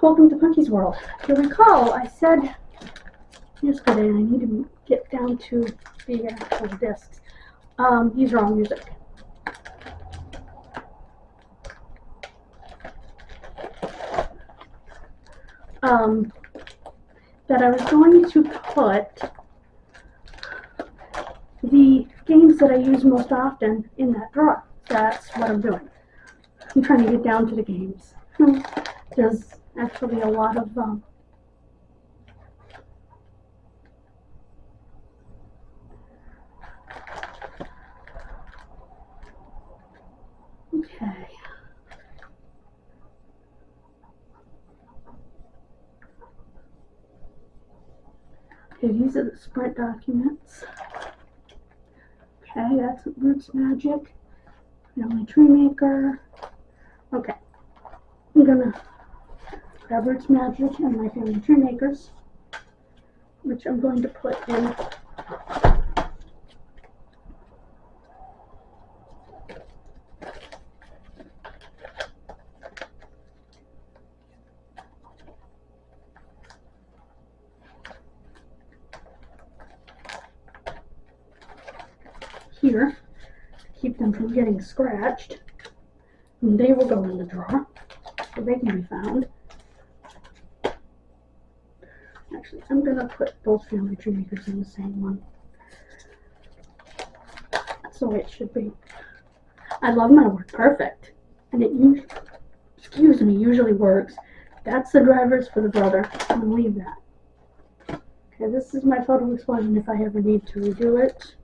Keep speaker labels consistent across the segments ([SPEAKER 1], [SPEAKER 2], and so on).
[SPEAKER 1] welcome to Punky's World. If you recall, I said yesterday I need to get down to the actual discs. These are all music. That I was going to put the games that I use most often in that drawer. That's what I'm doing. I'm trying to get down to the games. There's actually a lot of okay. Okay, these are the Sprint documents. Okay, that's Roots Magic, Family Tree Maker. Okay, I'm gonna grab Roots Magic and my Family Tree Makers, which I'm going to put in here to keep them from getting scratched. And they will go in the drawer so they can be found. Actually, I'm going to put both Family Tree Makers in the same one. That's the way it should be. I love my work perfect. And it usually works. That's the drivers for the brother. I'm going to leave that. Okay, this is my photo explosion if I ever need to redo it.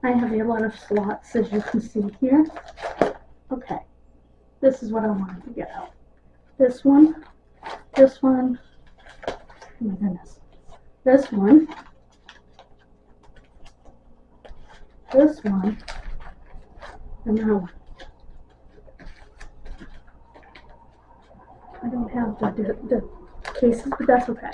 [SPEAKER 1] I have a lot of slots, as you can see here. Okay, this is what I wanted to get out. This one, oh my goodness, this one, and that one. I don't have the cases, but that's okay.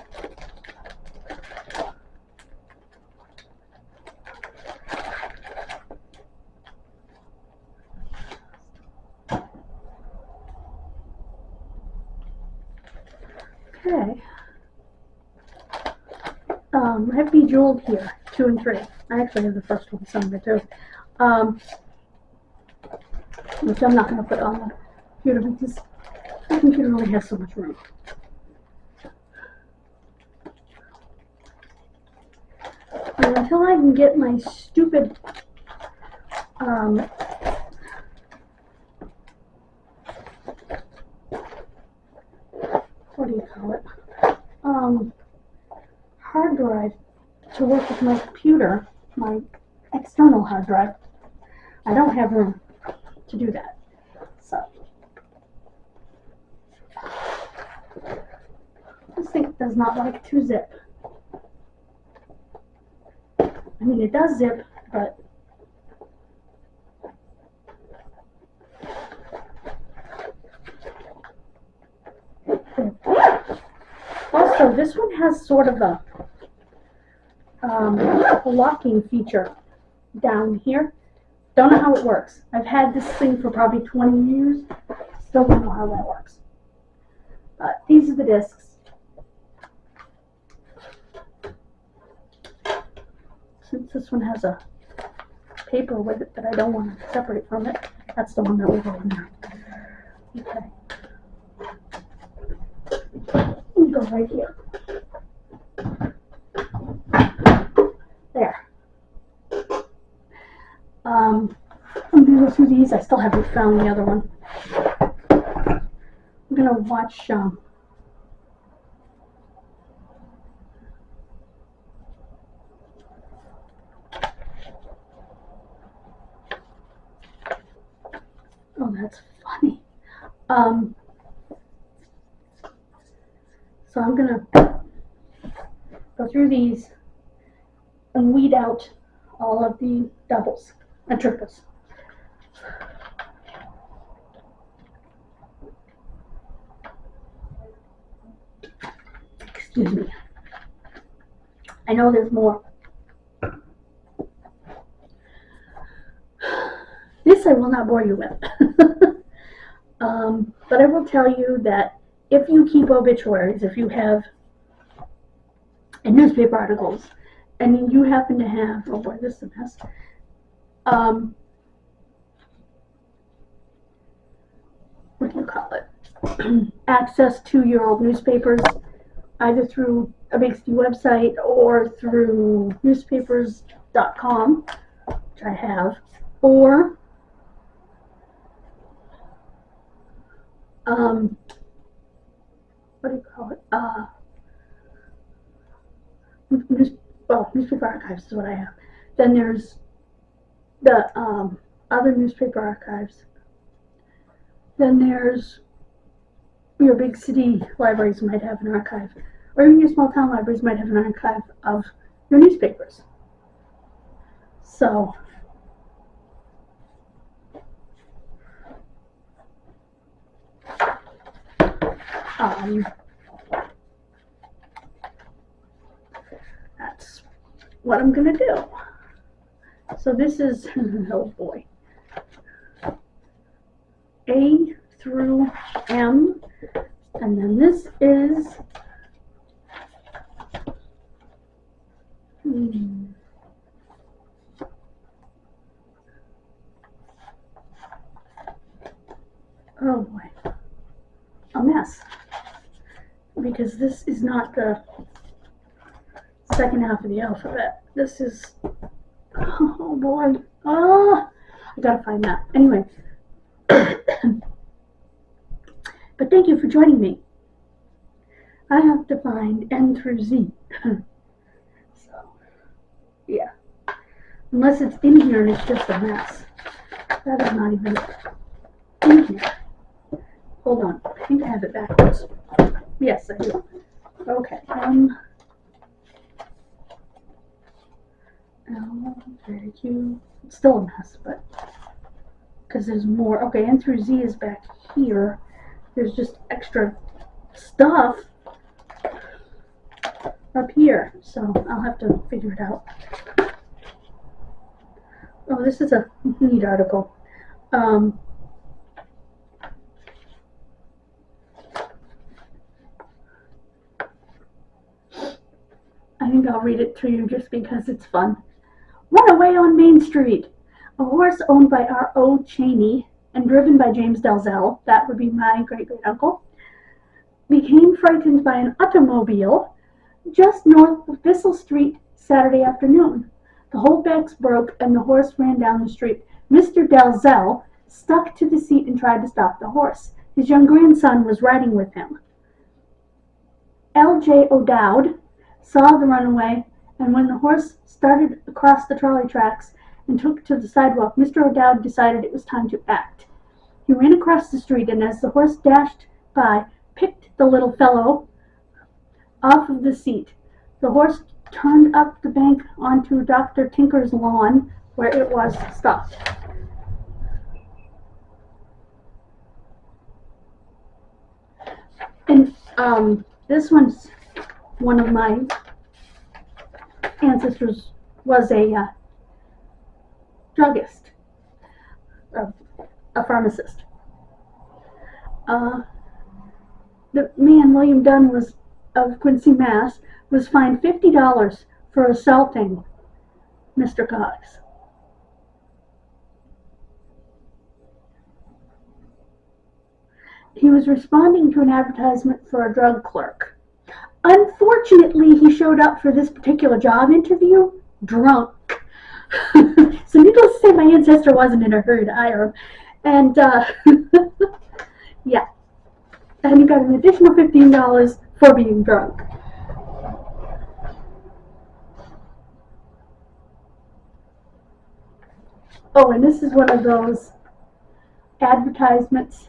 [SPEAKER 1] Okay. I have Bejeweled here, 2 and 3. I actually have the first one somewhere too. Which I'm not going to put on the computer because the computer only has so much room. And until I can get my stupid what do you call it? Hard drive to work with my computer, my external hard drive. I don't have room to do that. So this thing does not like to zip. I mean, it does zip, but also this one has sort of a locking feature down here. Don't know how it works. I've had this thing for probably 20 years. Still don't know how that works. But these are the discs. Since this one has a paper with it that I don't want to separate from it, that's the one that will go in there. Okay. We'll go right here. There. I'm going to go through these. I still haven't found the other one. I'm going to watch oh, that's funny. So I'm going to go through these and weed out all of the doubles and triples. Excuse me. I know there's more, will not bore you with. But I will tell you that if you keep obituaries, if you have newspaper articles, and you happen to have, oh boy, this is a mess, what do you call it, access to your old newspapers, either through a VJEXY website or through newspapers.com, which I have, or what do you call it? Newspaper archives is what I have. Then there's the other newspaper archives. Then there's your big city libraries might have an archive, or even your small town libraries might have an archive of your newspapers. So that's what I'm gonna do. So this is, oh boy, A through M, and then this is oh boy, a mess, because this is not the second half of the alphabet. This is, oh boy, oh, I gotta find that. Anyway, but thank you for joining me. I have to find N through Z. So, yeah. Unless it's in here and it's just a mess. That is not even in here. Hold on. I think I have it backwards. Yes, I do. Okay. Very cute. It's still a mess, but because there's more. Okay, N through Z is back here. There's just extra stuff up here, so I'll have to figure it out. Oh, this is a neat article. I think I'll read it to you just because it's fun. Runaway on Main Street. A horse owned by R.O. Cheney and driven by James Dalzell, that would be my great-great-uncle, became frightened by an automobile just north of Bissell Street Saturday afternoon. The holdbacks broke and the horse ran down the street. Mr. Dalzell stuck to the seat and tried to stop the horse. His young grandson was riding with him. L.J. O'Dowd saw the runaway, and when the horse started across the trolley tracks and took to the sidewalk, Mr. O'Dowd decided it was time to act. He ran across the street, and as the horse dashed by, picked the little fellow off of the seat. The horse turned up the bank onto Dr. Tinker's lawn, where it was stopped. And this one's one of my ancestors was a druggist, a pharmacist. The man, William Dunn, was of Quincy, Mass., was fined $50 for assaulting Mr. Cox. He was responding to an advertisement for a drug clerk. Unfortunately, he showed up for this particular job interview drunk. So needless to say, my ancestor wasn't in a hurry to hire him. And, yeah. And he got an additional $15 for being drunk. Oh, and this is one of those advertisements.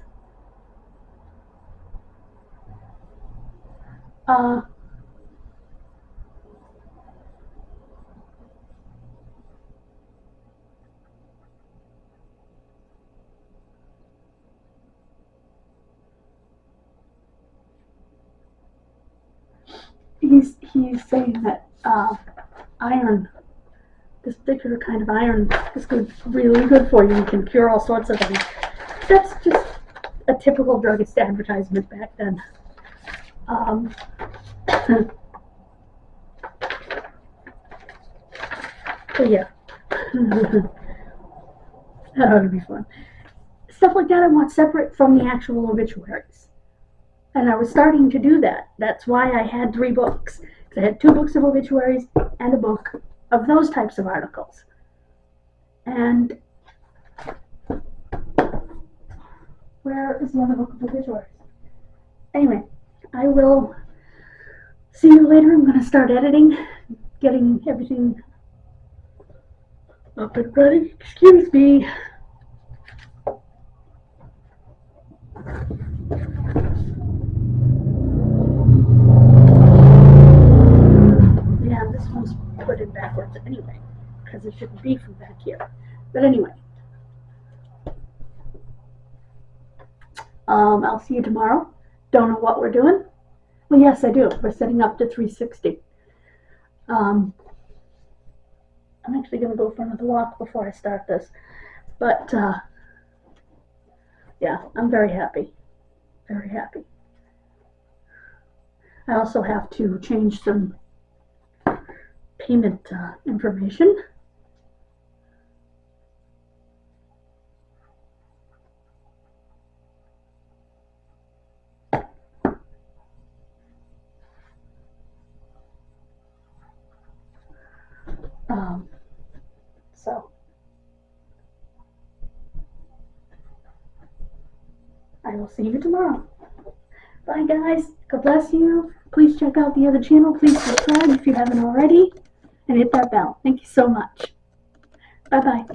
[SPEAKER 1] He's saying that iron this particular kind of iron is good, really good for you. You can cure all sorts of things. That's just a typical druggist advertisement back then. So yeah, that ought to be fun. Stuff like that I want separate from the actual obituaries. And I was starting to do that. That's why I had 3 books. I had 2 books of obituaries and a book of those types of articles. And where is the other book of obituaries? Anyway, I will see you later. I'm going to start editing, getting everything up and running. Excuse me. Yeah, this one's put in backwards anyway, because it shouldn't be from back here. But anyway, I'll see you tomorrow. Don't know what we're doing. Well, yes, I do. We're setting up to 360. I'm actually going to go for another walk before I start this. But, yeah, I'm very happy. Very happy. I also have to change some payment information. So I will see you tomorrow. Bye guys. God bless you. Please check out the other channel. Please subscribe if you haven't already. And hit that bell. Thank you so much. Bye bye.